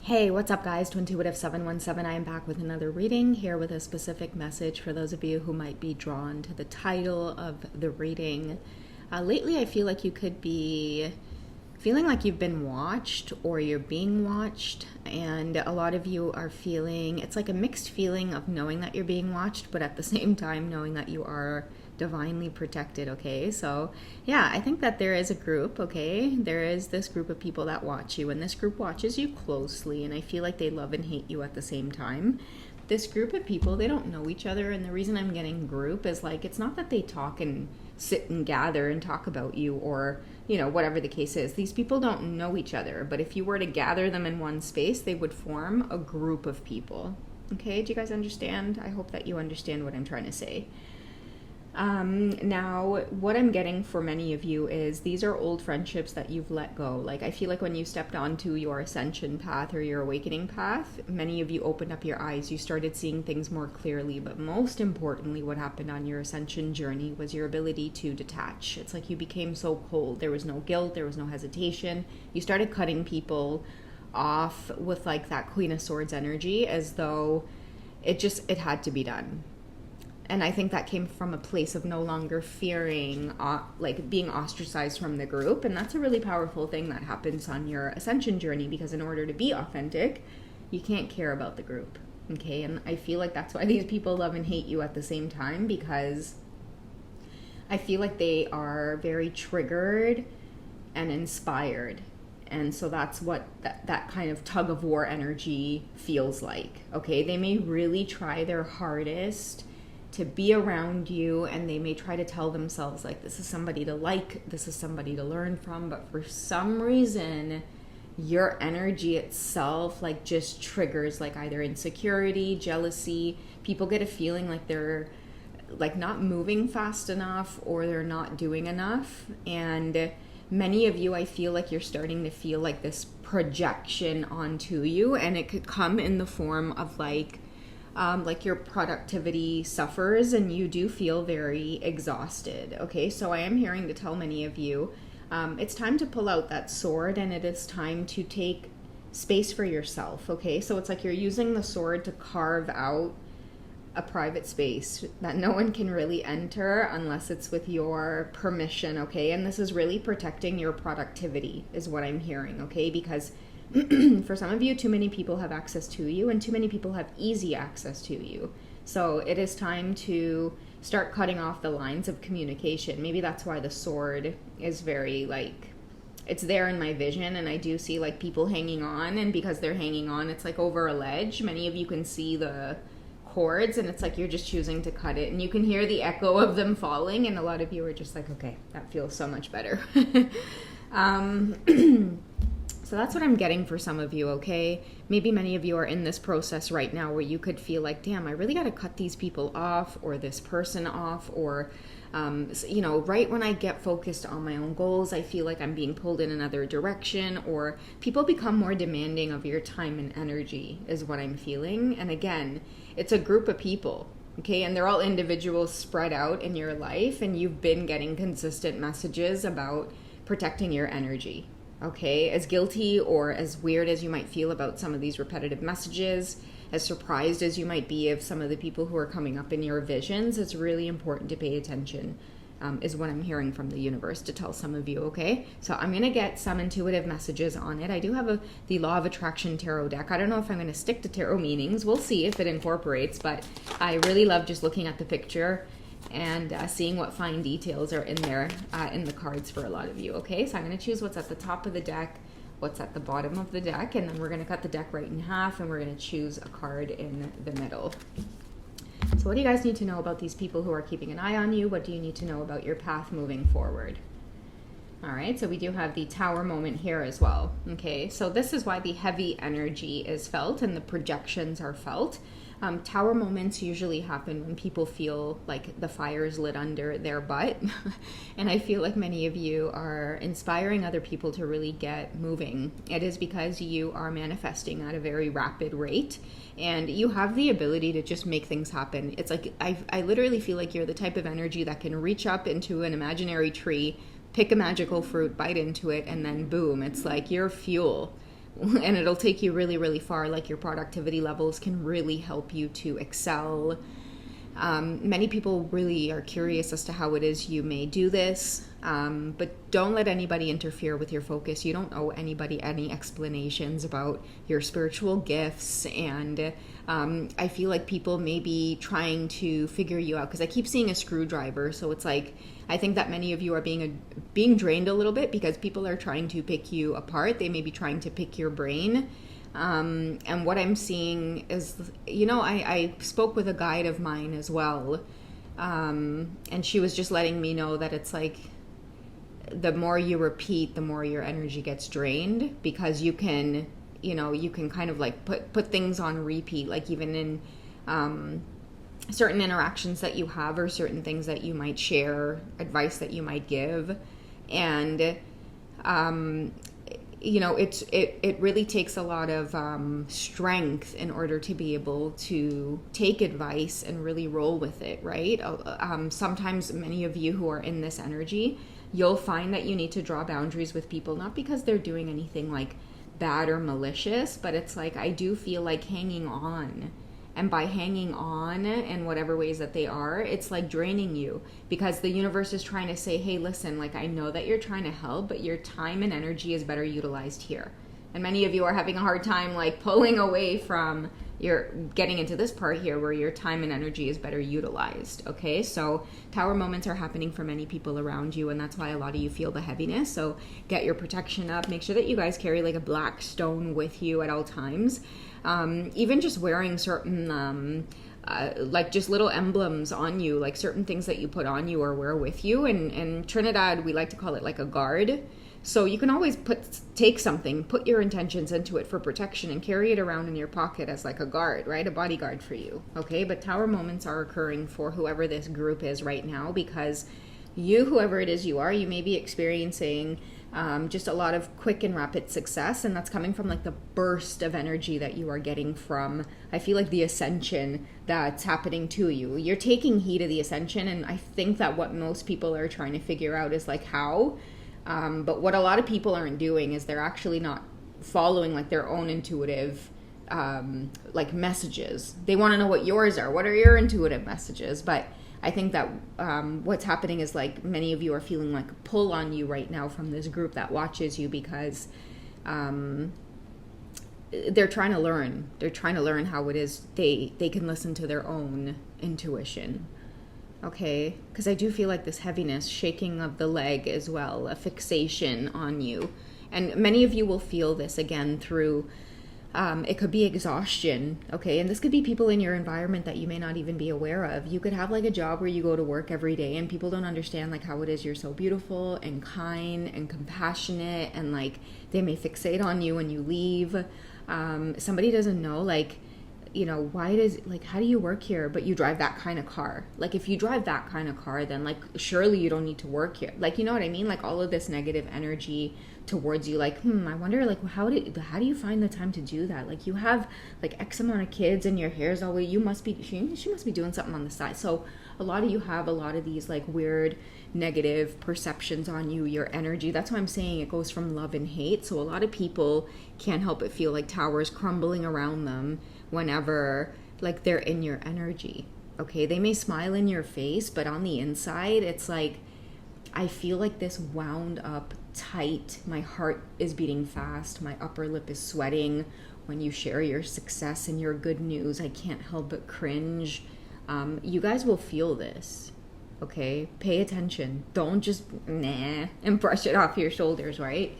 Hey, what's up, guys? Twintuitive 717. I am back with another reading here with a specific message for those of you who might be drawn to the title of the reading. Lately, I feel like you could be feeling like you've been watched or you're being watched, and a lot of you are feeling it's like a mixed feeling of knowing that you're being watched, but at the same time knowing that you are divinely protected. Okay, so yeah, I think that there is a group. Okay, there is this group of people that watch you, and this group watches you closely, and I feel like they love and hate you at the same time. This group of people, they don't know each other, and the reason I'm getting group is like it's not that they talk and sit and gather and talk about you, or whatever the case is. These people don't know each other, but if you were to gather them in one space, they would form a group of people. Okay, do you guys understand? I hope that you understand what I'm trying to say. Now, what I'm getting for many of you is these are old friendships that you've let go. Like, I feel like when you stepped onto your ascension path or your awakening path, many of you opened up your eyes. You started seeing things more clearly. But most importantly, what happened on your ascension journey was your ability to detach. It's like you became so cold. There was no guilt. There was no hesitation. You started cutting people off with like that Queen of Swords energy, as though it had to be done. And I think that came from a place of no longer fearing, like being ostracized from the group. And that's a really powerful thing that happens on your ascension journey, because in order to be authentic, you can't care about the group. Okay, and I feel like that's why these people love and hate you at the same time, because I feel like they are very triggered and inspired. And so that's what that kind of tug of war energy feels like. Okay, they may really try their hardest to be around you, and they may try to tell themselves like this is somebody to like, this is somebody to learn from, but for some reason your energy itself like just triggers like either insecurity, jealousy. People get a feeling like they're like not moving fast enough, or they're not doing enough. And many of you, I feel like you're starting to feel like this projection onto you, and it could come in the form of like your productivity suffers and you do feel very exhausted. Okay, so I am hearing to tell many of you, it's time to pull out that sword, and it is time to take space for yourself. Okay, so it's like you're using the sword to carve out a private space that no one can really enter unless it's with your permission. Okay, and this is really protecting your productivity is what I'm hearing. Okay, because for some of you, too many people have access to you, and too many people have easy access to you. So it is time to start cutting off the lines of communication. Maybe that's why the sword is very like, it's there in my vision, and I do see like people hanging on, and because they're hanging on, it's like over a ledge. Many of you can see the cords, and it's like you're just choosing to cut it, and you can hear the echo of them falling, and a lot of you are just like, okay, that feels so much better. So that's what I'm getting for some of you, okay? Maybe many of you are in this process right now where you could feel like, damn, I really got to cut these people off, or this person off, or, right when I get focused on my own goals, I feel like I'm being pulled in another direction, or people become more demanding of your time and energy is what I'm feeling. And again, it's a group of people, okay? And they're all individuals spread out in your life, and you've been getting consistent messages about protecting your energy. Okay, as guilty or as weird as you might feel about some of these repetitive messages, as surprised as you might be of some of the people who are coming up in your visions, it's really important to pay attention, is what I'm hearing from the universe to tell some of you, okay? So I'm going to get some intuitive messages on it. I do have the Law of Attraction Tarot deck. I don't know if I'm going to stick to tarot meanings. We'll see if it incorporates, but I really love just looking at the picture and seeing what fine details are in there in the cards for a lot of you. Okay, so I'm going to choose what's at the top of the deck, what's at the bottom of the deck, and then we're going to cut the deck right in half, and we're going to choose a card in the middle. So what do you guys need to know about these people who are keeping an eye on you? What do you need to know about your path moving forward? All right, so we do have the Tower moment here as well. Okay, so this is why the heavy energy is felt and the projections are felt. Tower moments usually happen when people feel like the fire is lit under their butt. And I feel like many of you are inspiring other people to really get moving. It is because you are manifesting at a very rapid rate, and you have the ability to just make things happen. It's like, I literally feel like you're the type of energy that can reach up into an imaginary tree, pick a magical fruit, bite into it, and then boom, it's like your fuel. and it'll take you really, really far. Like your productivity levels can really help you to excel. Many people really are curious as to how it is you may do this, but don't let anybody interfere with your focus. You don't owe anybody any explanations about your spiritual gifts, and I feel like people may be trying to figure you out, because I keep seeing a screwdriver. So it's like, I think that many of you are being drained a little bit because people are trying to pick you apart. They may be trying to pick your brain. And what I'm seeing is, I spoke with a guide of mine as well. And she was just letting me know that it's like, the more you repeat, the more your energy gets drained, because you can kind of like put things on repeat, like even in, certain interactions that you have, or certain things that you might share, advice that you might give. And, it really takes a lot of strength in order to be able to take advice and really roll with it, right? Sometimes many of you who are in this energy, you'll find that you need to draw boundaries with people, not because they're doing anything like bad or malicious, but it's like, I do feel like hanging on. And by hanging on in whatever ways that they are, it's like draining you, because the universe is trying to say, hey, listen, like, I know that you're trying to help, but your time and energy is better utilized here. And many of you are having a hard time like pulling away from getting into this part here where your time and energy is better utilized. Okay, so tower moments are happening for many people around you, and that's why a lot of you feel the heaviness. So get your protection up. Make sure that you guys carry like a black stone with you at all times. Even just wearing certain like just little emblems on you, like certain things that you put on you or wear with you. And in Trinidad, we like to call it like a guard. So you can always take something, put your intentions into it for protection, and carry it around in your pocket as like a guard, right? A bodyguard for you, okay? But tower moments are occurring for whoever this group is right now, because you, whoever it is you are, you may be experiencing just a lot of quick and rapid success, and that's coming from like the burst of energy that you are getting from, I feel like, the ascension that's happening to you. You're taking heed of the ascension, and I think that what most people are trying to figure out is like how. But what a lot of people aren't doing is they're actually not following like their own intuitive like messages. They want to know what yours are. What are your intuitive messages? But I think that what's happening is like many of you are feeling like a pull on you right now from this group that watches you, because they're trying to learn. They're trying to learn how it is they can listen to their own intuition. Okay, because I do feel like this heaviness, shaking of the leg as well, a fixation on you. And many of you will feel this again through, it could be exhaustion, okay? And this could be people in your environment that you may not even be aware of. You could have like a job where you go to work every day and people don't understand like how it is you're so beautiful and kind and compassionate, and like they may fixate on you when you leave. Somebody doesn't know like, why how do you work here, but you drive that kind of car? Like, if you drive that kind of car, then like, surely you don't need to work here. Like, you know what I mean? Like all of this negative energy towards you, like, I wonder, like, how do you find the time to do that? Like, you have like X amount of kids and your hair's always, she must be doing something on the side. So a lot of you have a lot of these like weird negative perceptions on you, your energy. That's why I'm saying it goes from love and hate. So a lot of people can't help but feel like towers crumbling around them whenever like they're in your energy. Okay, they may smile in your face, but on the inside it's like, I feel like this wound up tight, my heart is beating fast, my upper lip is sweating. When you share your success and your good news, I can't help but cringe. You guys will feel this. Okay, pay attention. Don't just and brush it off your shoulders, right?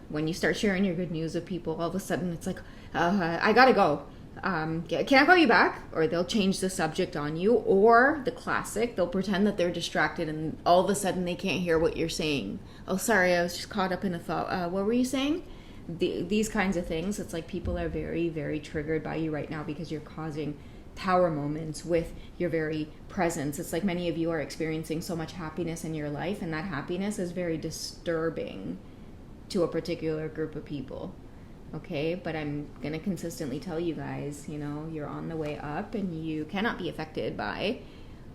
When you start sharing your good news with people, all of a sudden it's like, I gotta go. Can I call you back? Or they'll change the subject on you, or the classic, they'll pretend that they're distracted and all of a sudden they can't hear what you're saying. Oh, sorry, I was just caught up in a thought. What were you saying? These kinds of things. It's like people are very, very triggered by you right now because you're causing tower moments with your very presence. It's like many of you are experiencing so much happiness in your life, and that happiness is very disturbing to a particular group of people. Okay, but I'm going to consistently tell you guys, you're on the way up, and you cannot be affected by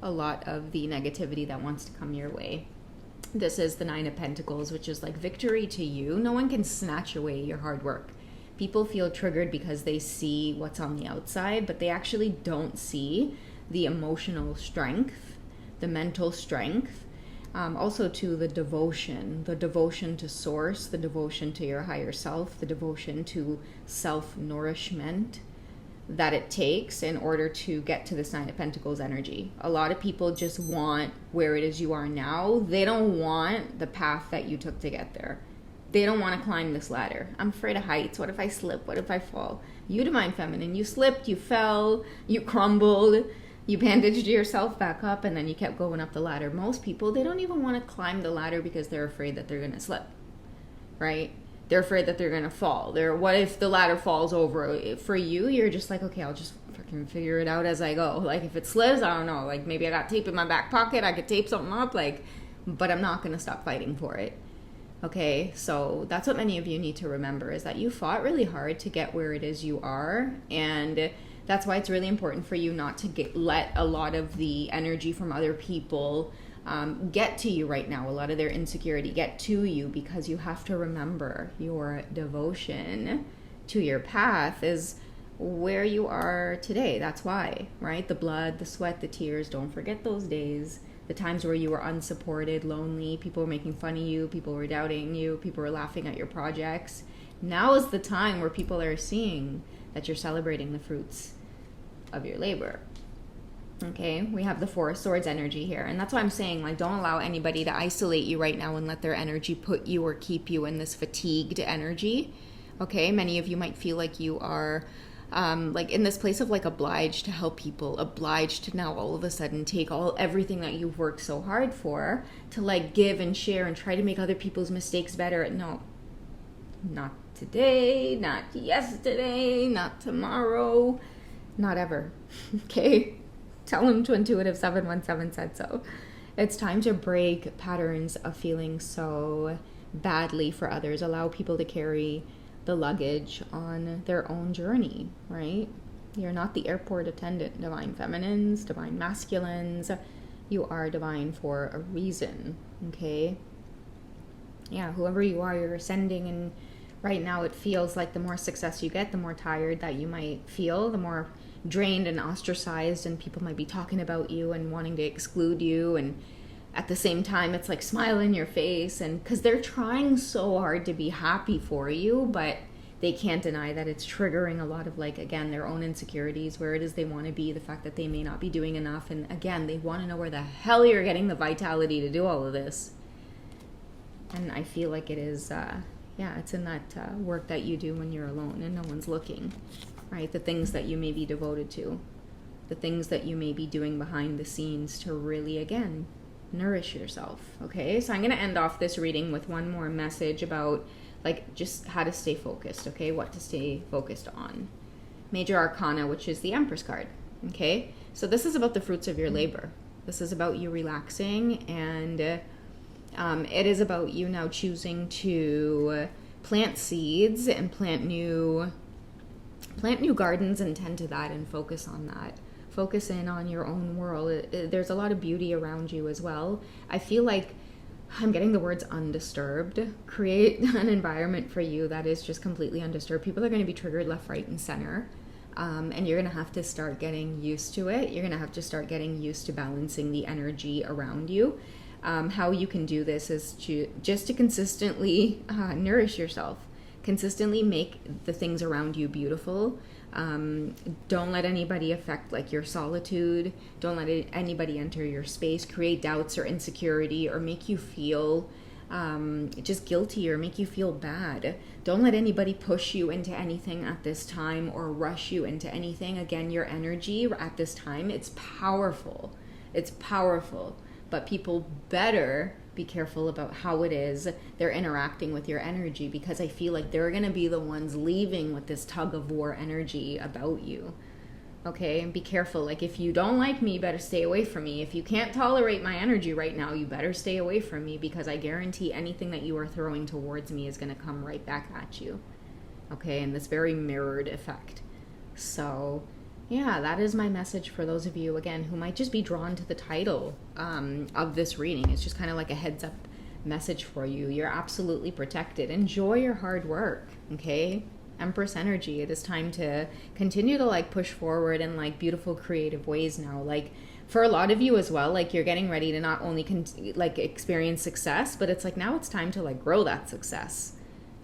a lot of the negativity that wants to come your way. This is the Nine of Pentacles, which is like victory to you. No one can snatch away your hard work. People feel triggered because they see what's on the outside, but they actually don't see the emotional strength, the mental strength, also to the devotion to source, the devotion to your higher self, the devotion to self-nourishment that it takes in order to get to this Nine of Pentacles energy. A lot of people just want where it is you are now. They don't want the path that you took to get there. They don't want to climb this ladder. I'm afraid of heights. What if I slip? What if I fall? You, Divine Feminine, you slipped, you fell, you crumbled, you bandaged yourself back up, and then you kept going up the ladder. Most people, they don't even want to climb the ladder because they're afraid that they're going to slip, right? They're afraid that they're going to fall. What if the ladder falls over? For you, you're just like, okay, I'll just fucking figure it out as I go. Like, if it slips, I don't know. Like, maybe I got tape in my back pocket. I could tape something up. Like, but I'm not going to stop fighting for it. Okay, so that's what many of you need to remember, is that you fought really hard to get where it is you are. And that's why it's really important for you not to let a lot of the energy from other people get to you right now. A lot of their insecurity get to you, because you have to remember your devotion to your path is where you are today. That's why, right? The blood, the sweat, the tears. Don't forget those days. The times where you were unsupported, lonely, people were making fun of you, people were doubting you, people were laughing at your projects. Now is the time where people are seeing that you're celebrating the fruits of your labor. Okay, we have the Four of Swords energy here. And that's why I'm saying, like, don't allow anybody to isolate you right now and let their energy put you or keep you in this fatigued energy. Okay, many of you might feel like you are like in this place of like obliged to help people, obliged to now all of a sudden take everything that you've worked so hard for to like give and share and try to make other people's mistakes better. No, not today, not yesterday, not tomorrow, not ever. Okay, tell them to Intuitive 717 said so. It's time to break patterns of feeling so badly for others. Allow people to carry the luggage on their own journey, right? You're not the airport attendant, Divine Feminines, Divine Masculines. You are divine for a reason, okay? Yeah, whoever you are, you're ascending, and right now it feels like the more success you get, the more tired that you might feel, the more drained and ostracized, and people might be talking about you and wanting to exclude you, and at the same time, it's like smile in your face, and because they're trying so hard to be happy for you, but they can't deny that it's triggering a lot of, like, again, their own insecurities, where it is they want to be, the fact that they may not be doing enough, and again, they want to know where the hell you're getting the vitality to do all of this. And I feel like it is, it's in that work that you do when you're alone and no one's looking, right? The things that you may be devoted to, the things that you may be doing behind the scenes to really, again, nourish yourself. Okay, so I'm going to end off this reading with one more message about like just how to stay focused. Okay, what to stay focused on. Major Arcana, which is the Empress card. Okay, so this is about the fruits of your labor. This is about you relaxing, and it is about you now choosing to plant seeds and plant new gardens, and tend to that and focus on that. Focus in on your own world. There's a lot of beauty around you as well. I feel like I'm getting the words undisturbed. Create an environment for you that is just completely undisturbed. People are going to be triggered left, right, and center. And you're going to have to start getting used to it. You're going to have to start getting used to balancing the energy around you. How you can do this is to consistently nourish yourself. Consistently make the things around you beautiful. Don't let anybody affect like your solitude. Don't let anybody enter your space, create doubts or insecurity, or make you feel just guilty or make you feel bad. Don't let anybody push you into anything at this time or rush you into anything. Again, your energy at this time, it's powerful. It's powerful, but people better be careful about how it is they're interacting with your energy, because I feel like they're going to be the ones leaving with this tug of war energy about you. Okay, and be careful. Like, if you don't like me, you better stay away from me. If you can't tolerate my energy right now, you better stay away from me, because I guarantee anything that you are throwing towards me is going to come right back at you. Okay, and this very mirrored effect. So yeah, that is my message for those of you, again, who might just be drawn to the title of this reading. It's just kind of like a heads up message for you. You're absolutely protected. Enjoy your hard work, okay? Empress energy. It is time to continue to like push forward in like beautiful creative ways now. Like for a lot of you as well, like you're getting ready to not only like experience success, but it's like now it's time to like grow that success.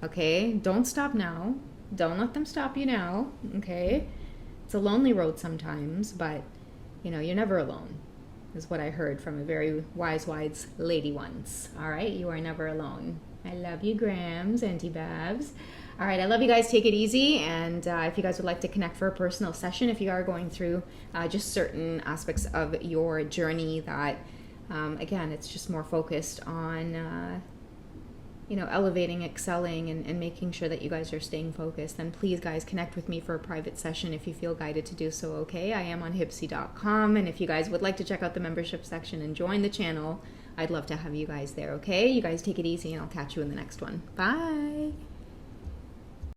Okay? Don't stop now. Don't let them stop you now. Okay? It's a lonely road sometimes, but you know, you're never alone, is what I heard from a very wise lady once. All right? You are never alone. I love you, Grams, Auntie Babs. All right, I love you guys. Take it easy. And if you guys would like to connect for a personal session, if you are going through just certain aspects of your journey that, again, it's just more focused on, you know, elevating, excelling, and making sure that you guys are staying focused, then please, guys, connect with me for a private session if you feel guided to do so, okay? I am on hipsy.com. And if you guys would like to check out the membership section and join the channel, I'd love to have you guys there, okay? You guys take it easy, and I'll catch you in the next one. Bye.